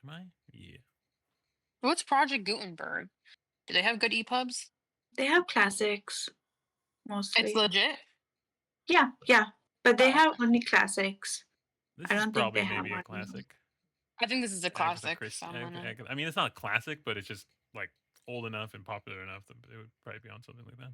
Am I? Yeah. What's Project Gutenberg? Do they have good EPUBs? They have classics It's mostly. legit? Yeah, yeah. But they Oh, have only classics. This I is don't think probably they have maybe a one. classic. I think this is a Agatha classic, so Christie. I'm gonna. I mean, it's not a classic, but it's just like old enough and popular enough that it would probably be on something like that.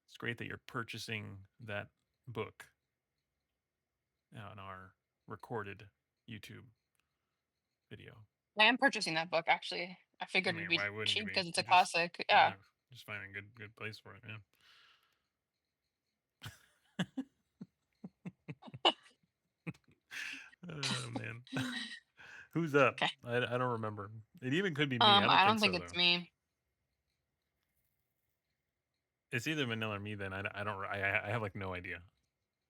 It's great that you're purchasing that book on our recorded YouTube video. I am purchasing that book, actually. I I figured it'd mean, be why wouldn't you cheap be? because it's You a classic. Yeah. just finding a good place for it, man. Oh man, who's up? Okay. I don't remember. It even could be me. I don't I think don't think so it's though. me. It's either Manila or me. Then I don't. I have like no idea.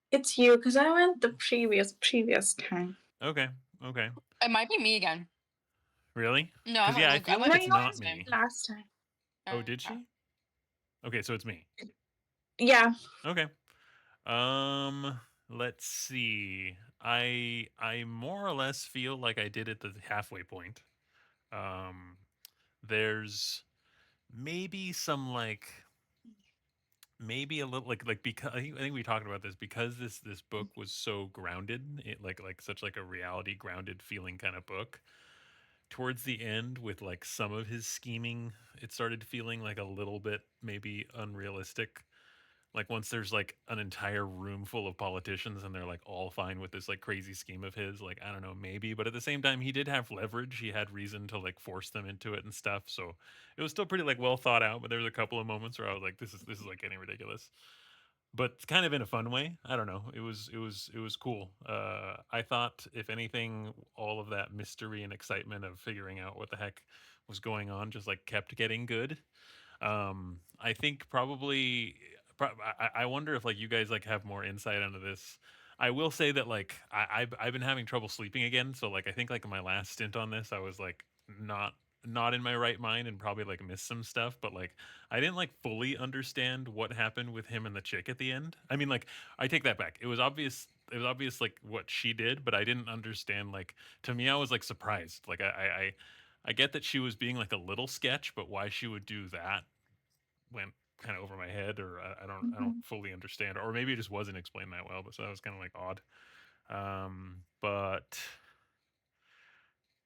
It's you, because I went the previous time. Okay. Okay. It might be me again. Really? No, I Because went yeah, I like I feel went like No, it's you not last went time. me. last time. Oh, did Okay. she? Okay, so it's me. Yeah. Okay. Let's see. I more or less feel like I did at the halfway point. Um, there's maybe some like maybe a little like because I think we talked about this because this book was so grounded, like such like a reality grounded feeling kind of book. Towards the end, with like some of his scheming, it started feeling like a little bit maybe unrealistic. Like once there's like an entire room full of politicians and they're like all fine with this like crazy scheme of his, like I don't know, maybe, but at the same time he did have leverage. He had reason to like force them into it and stuff. So it was still pretty like well thought out, but there was a couple of moments where I was like this is like getting ridiculous. But kind of in a fun way. I don't know. It was cool. I thought if anything all of that mystery and excitement of figuring out what the heck was going on just like kept getting good. I think probably. I wonder if like you guys like have more insight into this. I will say that like I've been having trouble sleeping again. So like I think like my last stint on this, I was like not in my right mind and probably like missed some stuff. But like I didn't like fully understand what happened with him and the chick at the end. I mean like I take that back. It was obvious. It was obvious like what she did, but I didn't understand like to me I was like surprised. Like I get that she was being like a little sketch, but why she would do that went kind of over my head, or I don't Mhm. fully understand, or maybe it just wasn't explained that well. But so that was kind of like odd. But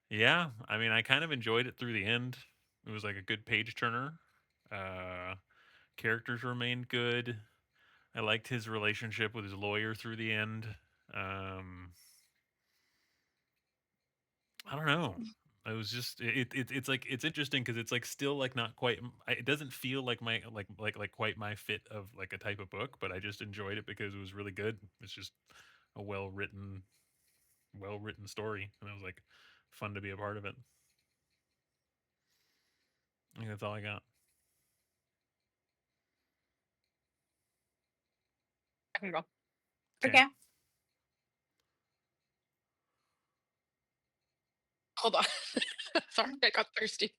yeah, I mean, I kind of enjoyed it through the end. It was like a good page turner. Uh, Characters remained good. I liked his relationship with his lawyer through the end. Um, I don't know. It was just it's like it's interesting because it's like still like not quite. It doesn't feel like my like quite my fit of like a type of book, but I just enjoyed it because it was really good. It's just a well written story, and it was like fun to be a part of it. I think that's all I got. I can go. Okay. Okay. Hold on. Sorry, I got thirsty.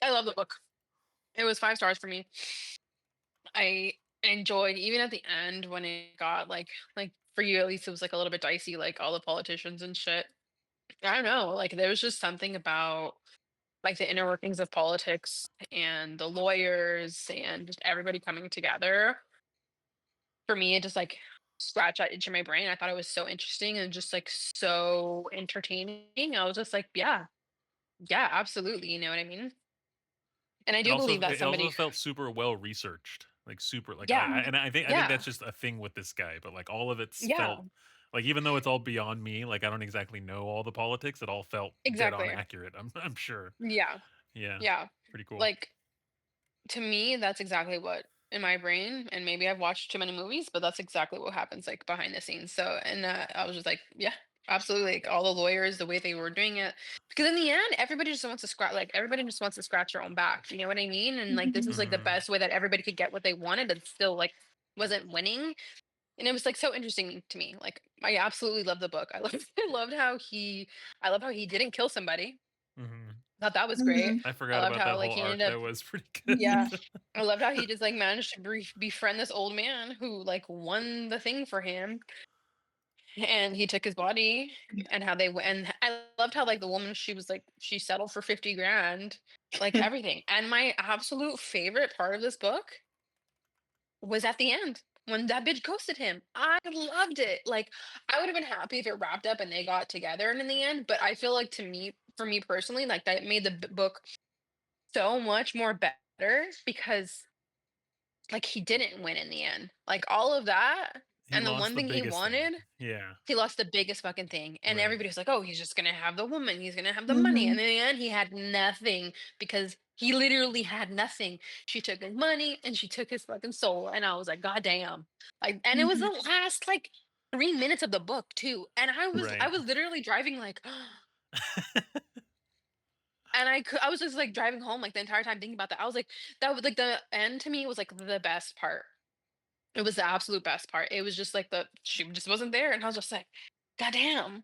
I love the book. It was 5 stars for me. I enjoyed even at the end when it got like for you at least it was like a little bit dicey, like all the politicians and shit. I don't know, like there was just something about like the inner workings of politics and the lawyers and just everybody coming together. For me, it just like scratched that itch in my brain. I thought it was so interesting and just like so entertaining. I was just like, yeah, yeah, absolutely. You know what I mean? And I It do also believe that it also somebody, felt super well researched, like super like yeah, and I think yeah, that's just a thing with this guy, but like all of it's yeah, felt like even though it's all beyond me, like I don't exactly know all the politics, it all felt dead on exactly. accurate. I'm sure. Yeah, Yeah, yeah. pretty cool. Like to me, that's exactly what in my brain, and maybe I've watched too many movies, but that's exactly what happens like behind the scenes. So, and I was just like, yeah, absolutely. Like all the lawyers, the way they were doing it, because in the end, everybody just wants to scratch. Like everybody just wants to scratch their own back. You know what I mean? And like this Mhm. is like the Hmm. best way that everybody could get what they wanted, and still like wasn't winning. And it was like so interesting to me. Like I absolutely loved the book. I loved, I loved how he, I love how he didn't kill somebody. Hmm. Thought that was great. Mhm. I I forgot loved about how that like whole he ended arc. up. That was pretty Yeah, good. I loved how he just like managed to befriend this old man who like won the thing for him, and he took his body, and how they went. And I loved how like the woman, she was like she settled for 50 grand, like everything. And my absolute favorite part of this book was at the end when that bitch ghosted him. I loved it. Like I would have been happy if it wrapped up and they got together and in the end, but I feel like to me, for me personally, like that made the book so much more better because like he didn't win in the end. Like all of that He and the lost one the thing he biggest thing. wanted, Yeah. he lost the biggest fucking thing. And Right. everybody was like, "Oh, he's just going to have the woman. He's going to have the money." And Mhm. in the end, he had nothing because he literally had nothing. She took his money and she took his fucking soul. And I was like, "God damn." Like and it was the Mhm. last like 3 minutes of the book too. And I Right. was literally driving like and I was just like driving home like the entire time thinking about that. I was like that was like the end to me was like the best part. It was the absolute best part. It was just like the she just wasn't there, and I was just like, "God damn,"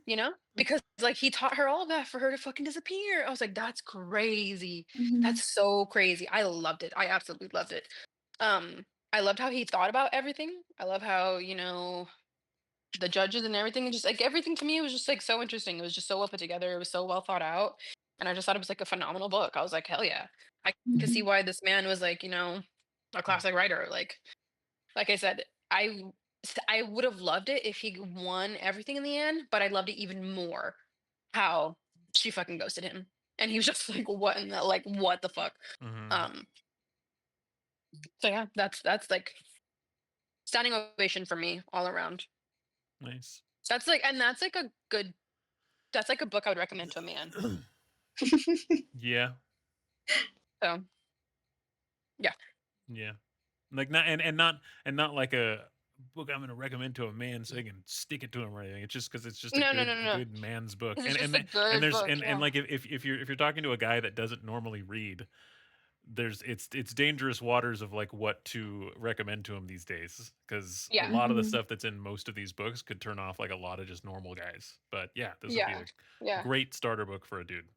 you know? Because like he taught her all that for her to fucking disappear. I was like, "That's crazy. Mhm. That's so crazy." I loved it. I absolutely loved it. I loved how he thought about everything. I love how, the judges and everything, and just like everything to me was just like so interesting. It was just so well put together. It was so well thought out. And I just thought it was like a phenomenal book. I was like, hell yeah. I could see Mhm. why this man was like, a classic writer. Like I said, I would have loved it if he won everything in the end, but I loved it even more how she fucking ghosted him. And he was just like, what in the like what the fuck? Hmm. Um so yeah, that's like standing ovation for me all around. Nice. That's like and that's like a book I would recommend to a man. Yeah. So yeah. Yeah. Like not and not like a book I'm going to recommend to a man so he can stick it to him or anything. It's just because it's just No, no, no, a no, no. good man's book. 'Cause it's just a And good there's book. and Yeah. like if you're talking to a guy that doesn't normally read, there's it's dangerous waters of like what to recommend to him these days because a Yeah. lot of the Mhm. stuff that's in most of these books could turn off like a lot of just normal guys. But yeah, this would be Yeah. a Yeah. great starter book for a dude.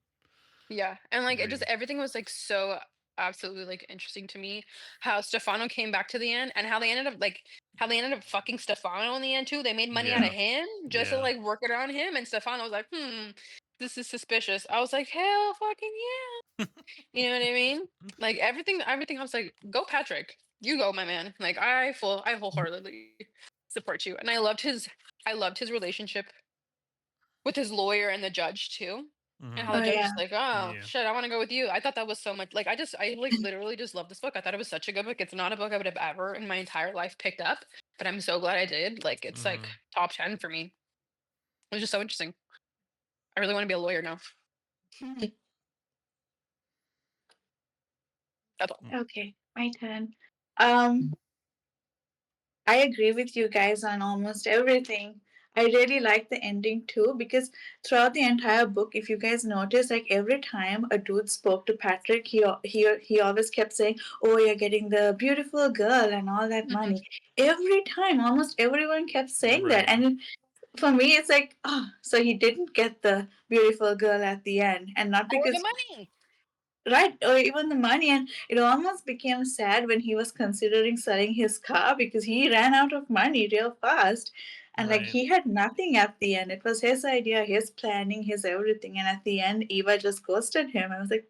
Yeah, and, like, it just Agreed. everything was, like, so absolutely, like, interesting to me, how Stefano came back to the end, and how they ended up fucking Stefano in the end too. They made money out of Yeah. him just to, Yeah. like, work it on him, and Stefano was like, "Hmm, this is suspicious." I was like, "Hell fucking yeah." You know what I mean? Like, everything I was like, "Go Patrick. You go, my man." Like, I wholeheartedly support you, and I loved his relationship with his lawyer and the judge too, and how Hmm. Oh the judge yeah. is like, "Oh, Yeah. shit, I wanna go with you." I thought that was so much like, I, like, literally just love this book. I thought it was such a good book. It's not a book I would have ever in my entire life picked up, but I'm so glad I did. Like, it's, like, Hmm. top 10 for me. It was just so interesting. I really wanna be a lawyer now. That's all. Okay, my turn. Um, I agree with you guys on almost everything. I really like the ending too because throughout the entire book, if you guys notice, like every time a dude spoke to Patrick, he always kept saying, "Oh, you're getting the beautiful girl and all that Mhm. money." Every time, almost everyone kept saying that, Right. and for me, it's like, oh, so he didn't get the beautiful girl at the end, and not Or the because money. right or even the money. And it almost became sad when he was considering selling his car because he ran out of money real fast, and like Right. he had nothing at the end. It was his idea, his planning, his everything, and at the end Eva just ghosted him. I was like,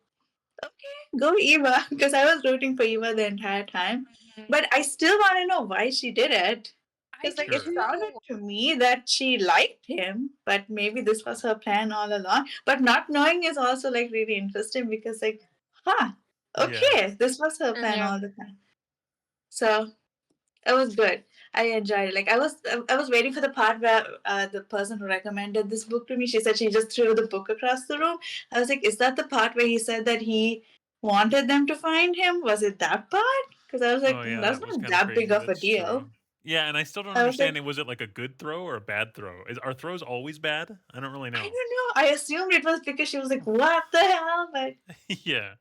okay, go Eva, because I was rooting for Eva the entire time, Mhm. but I still want to know why she did it. I Because do like it Sure. sounded too. to me that she liked him, but maybe this was her plan all along. But not knowing is also like really interesting because like, huh, Yeah. okay, this was her plan Yeah. all the time. So it was good. I enjoyed it. Like I was waiting for the part where the person who recommended this book to me, she said she just threw the book across the room. I was like, is that the part where he said that he wanted them to find him? Was it that part? Because I was like, Oh yeah, that's that was not kind of that big crazy. of a That's true. deal. Yeah, and I still don't I was understand like, it. Was it like a good throw or a bad throw? Are throws always bad? I don't really I know. don't know. I assumed it was because she was like, what the hell? But Yeah.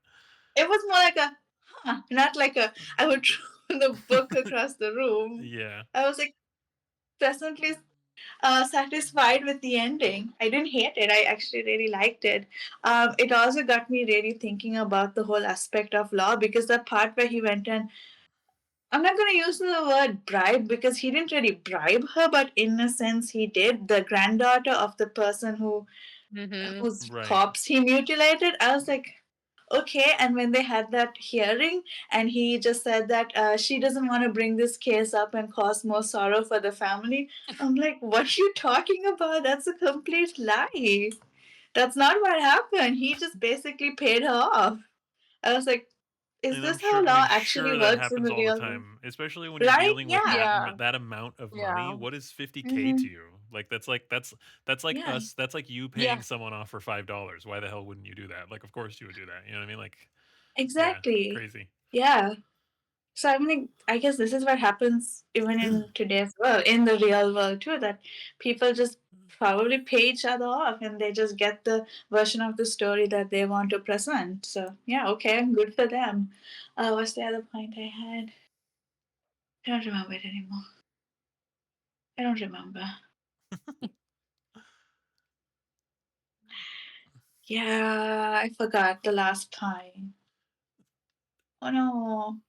it was more like a, huh, not like a, I would throw the book across the room. Yeah. I was like, pleasantly. satisfied with the ending. I didn't hate it. I actually really liked it. It also got me really thinking about the whole aspect of law because the part where he went and I'm not going to use the word bribe because he didn't really bribe her, but in a sense he did. The granddaughter of the person Mhm. whose Right. corpse he mutilated. I was like, okay. And when they had that hearing, and he just said that she doesn't want to bring this case up and cause more sorrow for the family. I'm like, what are you talking about? That's a complete lie. That's not what happened. He just basically paid her off. I was like, is And I'm this how sure. I law mean, actually sure that works in happens the all the real world? time, especially when you're Right? dealing with Yeah. Yeah. that amount of money. Yeah. What is 50K to Hmm. you? Like that's like Yeah. us. That's like you paying Yeah. someone off for $5. Why the hell wouldn't you do that? Like, of course you would do that. You know what I mean? Like, yeah, Exactly. crazy. Yeah. So I mean, I guess this is what happens even in today's world, in the real world too, that people just probably pay each other off and they just get the version of the story that they want to present. So yeah, okay, good for them. What's the other point I had? I don't remember it anymore. I don't remember. Yeah, I forgot the last time. Oh no.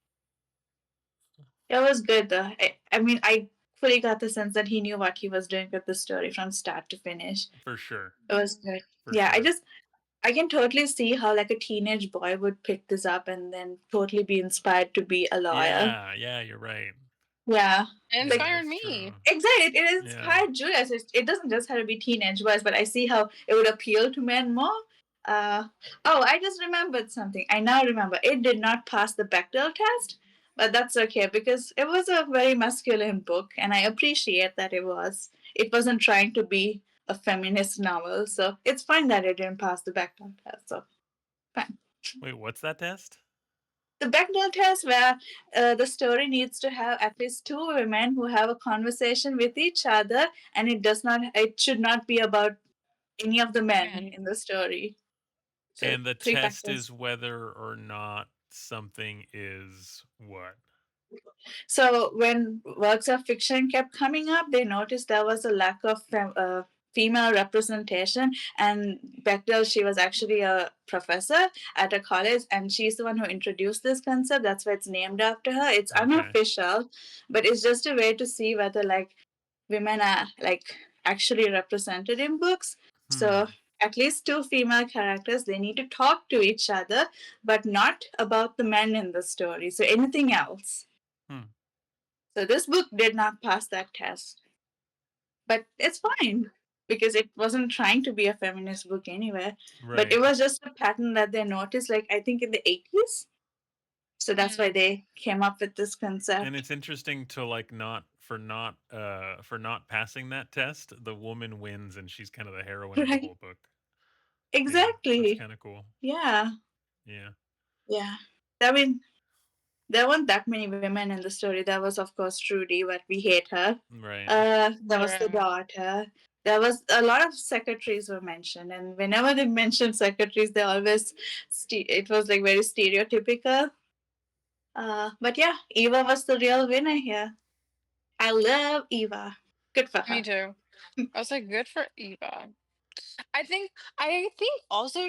It was good though. I mean, I fully got the sense that he knew what he was doing with the story from start to finish. For sure. It was good. For Yeah, sure. I can totally see how like a teenage boy would pick this up and then totally be inspired to be a lawyer. Yeah. Yeah. You're right. Yeah. It Yeah, Like inspired that's true. me. exactly, it Yeah. inspired Julius. It doesn't just have to be teenage boys, but I see how it would appeal to men more. Uh, oh, I just remembered something. I now remember it did not pass the Bechdel test, but that's okay because it was a very masculine book, and I appreciate that it was. It wasn't trying to be a feminist novel, so it's fine that it didn't pass the Bechdel test. So fine. Wait, what's that test? The Bechdel test, where the story needs to have at least two women who have a conversation with each other, and it should not be about any of the men Man. in the story. So And the three test factors. is whether or not something is what? So when works of fiction kept coming up, they noticed there was a lack of female representation. And Bechdel, she was actually a professor at a college, and she's the one who introduced this concept. That's why it's named after her. It's Okay. unofficial, but it's just a way to see whether like women are like actually represented in books. So Hmm. at least two female characters, they need to talk to each other, but not about the men in the story. So anything else. Hmm. So this book did not pass that test, but it's fine because it wasn't trying to be a feminist book anyway. But Right. it was just a pattern that they noticed, like I think in the 80s. So that's why Mm. they came up with this And concept, it's interesting to like for not passing that test, the woman wins and she's kind of the heroine of the right? whole book. Yeah, that's Exactly. kind of cool. Yeah, Yeah. yeah. I mean, there weren't that many women in the story. There was, of course, Trudy, but we hate her. Right. There was the Yeah. daughter. There was a lot of secretaries were mentioned, and whenever they mentioned secretaries, they always it was like very stereotypical. But yeah, Eva was the real winner here. I love Eva. Good for Me her. too. I was like, good for Eva. I think also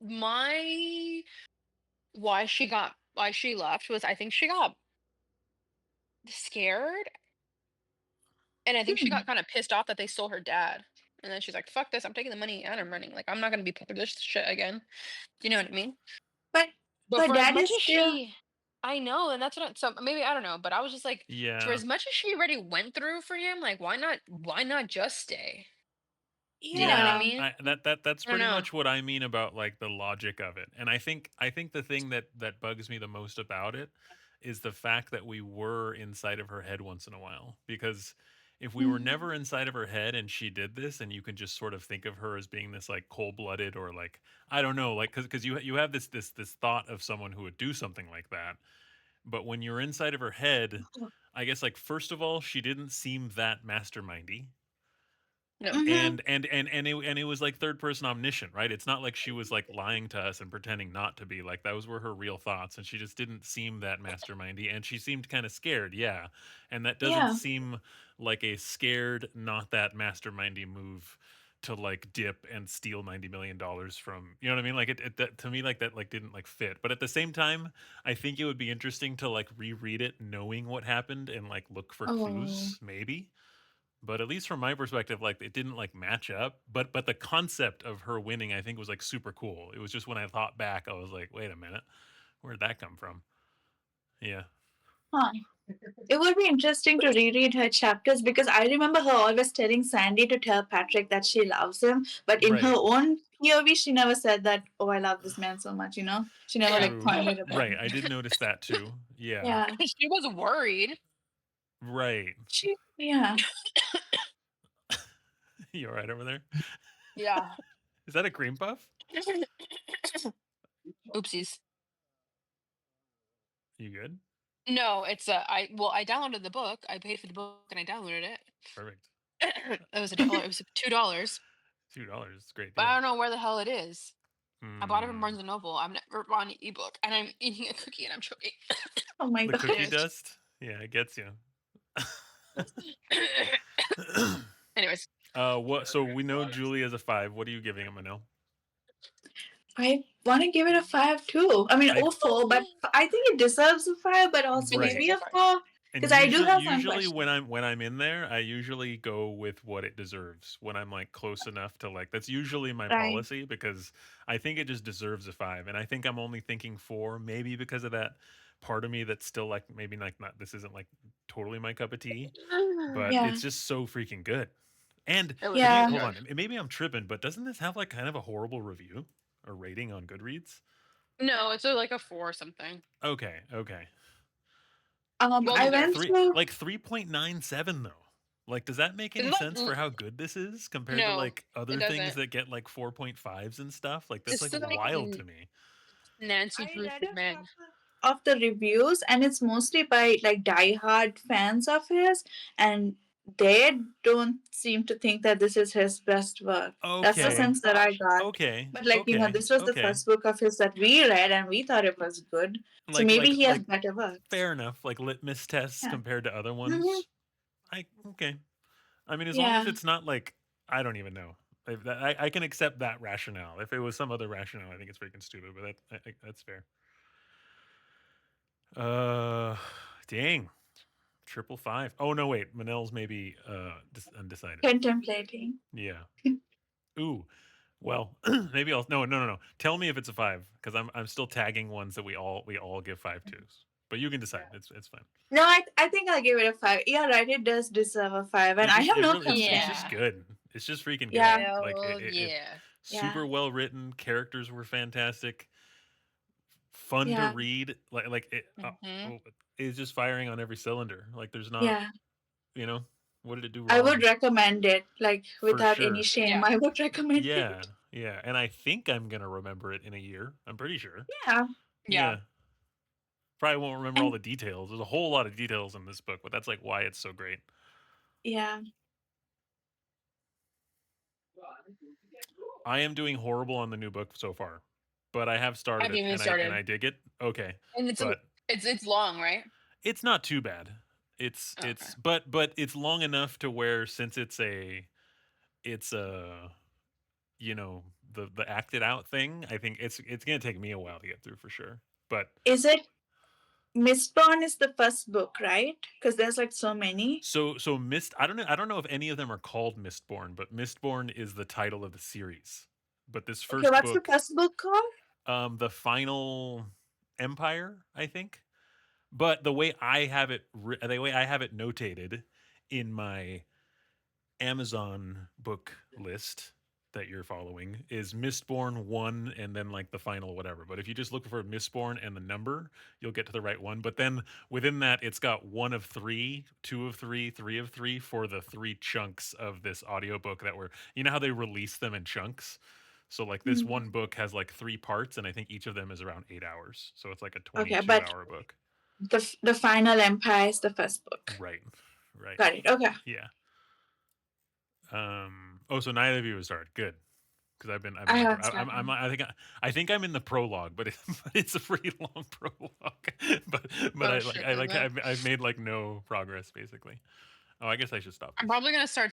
my why she left was I think she got scared and I think she got Hmm. kind of pissed off that they stole her dad. And then she's like, fuck this, I'm taking the money and I'm running. Like I'm not gonna be part of this shit again. You know what I mean? But But her for as dad much is as still she I know, and that's what so maybe I don't know, but I was just like, for Yeah. as much as she already went through for him, like why not just stay? You know what I Yeah, yeah. mean? that's I don't pretty know. much what I mean about like the logic of it. And I think the thing that bugs me the most about it is the fact that we were inside of her head once in a while. Because if we were Mhm. never inside of her head and she did this, and you can just sort of think of her as being this like cold blooded or like I don't know, like because you have this thought of someone who would do something like that. But when you're inside of her head, I guess like first of all, she didn't seem that mastermindy. No. Mm-hmm. And it was like third person omniscient, right? It's not like she was like lying to us and pretending not to be. Like those were her real thoughts, and she just didn't seem that mastermindy, and she seemed kind of scared, yeah. And that doesn't Yeah. seem like a scared, not that mastermindy move to like dip and steal $90 million from, you know what I mean? Like that, to me, like that like didn't like fit. But at the same time, I think it would be interesting to like reread it knowing what happened and like look for Oh. clues maybe. But at least from my perspective, like it didn't like match up. But the concept of her winning, I think, was like super cool. It was just when I thought back, I was like, wait a minute, where'd that come from? Yeah. Huh. It would be interesting to reread her chapters because I remember her always telling Sandy to tell Patrick that she loves him, but in her Right. own POV, she never said that, oh, I love this man so much, you know? She never Yeah. like True. pointed it out. Right. I did notice that too. Yeah. Yeah. She was worried. Right. Yeah. You all right over there? Yeah. Is that a cream puff? Oopsies. You good? No, it's I downloaded the book. I paid for the book and I downloaded it. Perfect. It was $1. It was $2. $2. Great But I deal. don't know where the hell it is. I bought it from Hmm. Barnes and Noble. I've never bought an ebook, and I'm eating a cookie and I'm choking. Oh my The god. cookie Anyways, dust? Yeah, it gets you. anyways, What? So we know Julie is a 5. What are you giving him, Manel? I want to give it a 5 too. I mean, I oh 4, but I think it deserves a 5, but also it's a Right. maybe good a fight. 4 And because I do have some usually when questions. I'm in there, I usually go with what it deserves. When I'm like close enough to like that's usually my Right. policy because I think it just deserves a 5. And I think I'm only thinking 4 maybe because of that part of me that's still like maybe like not this isn't like totally my cup of tea, but Yeah. it's just so freaking good. And It was to be really Yeah. hold good. on, maybe I'm tripping, but doesn't this have like kind of a horrible review or rating on Goodreads? No, it's like a 4 or something. Okay, okay. Well I Like went deserved. 3 through. like 3.97 though. Like does that make Is any it like sense for how good this is compared to no, like it other things doesn't. that get like 4.5s and stuff? Like that's This like is like wild to me. Nancy I Drew read for a men. couple of the reviews, and it's mostly by like diehard fans of his, and they don't seem to think that this is his best work. That's the Oh my Okay. sense that I gosh. got. Okay. But like Okay. this was the Okay. first book of his that we read, and we thought it was good. So Like maybe like he has like better works. fair enough. Like litmus tests Yeah. compared to other Hmm. ones. I okay. I mean as long as Yeah. it's not like I don't even know. If that, I can accept that rationale. If it was some other rationale, I think it's freaking stupid, but that's fair. Uh dang. Triple five. Oh no, wait. Manel's maybe undecided. Contemplating. Yeah. Ooh. Well, maybe I'll no. Tell me if it's a 5 cuz I'm still tagging ones that we all give 5 twos. But you can decide. It's fine. No, I think I'll give it a 5. Yeah, right. It does deserve a 5, and It I just have it no really it's complaints. just Yeah. good. It's just freaking good. Yeah. Like Hell it yeah. Yeah. super well written, characters were fantastic, fun to Yeah. read, like Hmm. it's just firing on every cylinder. Like there's not, Yeah. you know, what did it do I would wrong? recommend it, like For without any sure. shame. Yeah. I would recommend it. Yeah, yeah, and I think I'm gonna remember it in a year. I'm pretty sure. Yeah, Yeah. Yeah, probably won't remember all and the details. There's a whole lot of details in this book, but that's like why it's so great. yeah. I am doing horrible on the new book so far, but I have I started haven't it even and started. I dig it. Okay, And but it's long, right? it's not too bad. Okay. But it's long enough to where since it's a you know the acted out thing. I think it's gonna take me a while to get through for sure. But Is it Mistborn is the first book, right? Because there's like so many. so Mist. I don't know if any of them are called Mistborn, but Mistborn is the title of the series. But this Okay, first what's the book, first book called? the Final Empire, I think. But the way I have it notated in my Amazon book list that you're following is Mistborn 1 and then like the final whatever. But if you just look for Mistborn and the number, you'll get to the right one. But then within that, it's got 1 of 3, 2 of 3, 3 of 3 for the 3 chunks of this audiobook that were, you know how they release them in chunks? So like this Hmm. one book has like 3 parts and I think each of them is around 8 hours. So it's like a Okay, 22 but hour book. the Final Empire is the first book. Right. Right. Got it. Okay. Yeah. Oh, so neither of you have started. Good, because I've I been haven't I'm started. I think I'm in the prologue, but, but it's a pretty long prologue. but Oh shit, is it? I've made like no progress basically. Oh, I guess I should stop I'm this. probably gonna start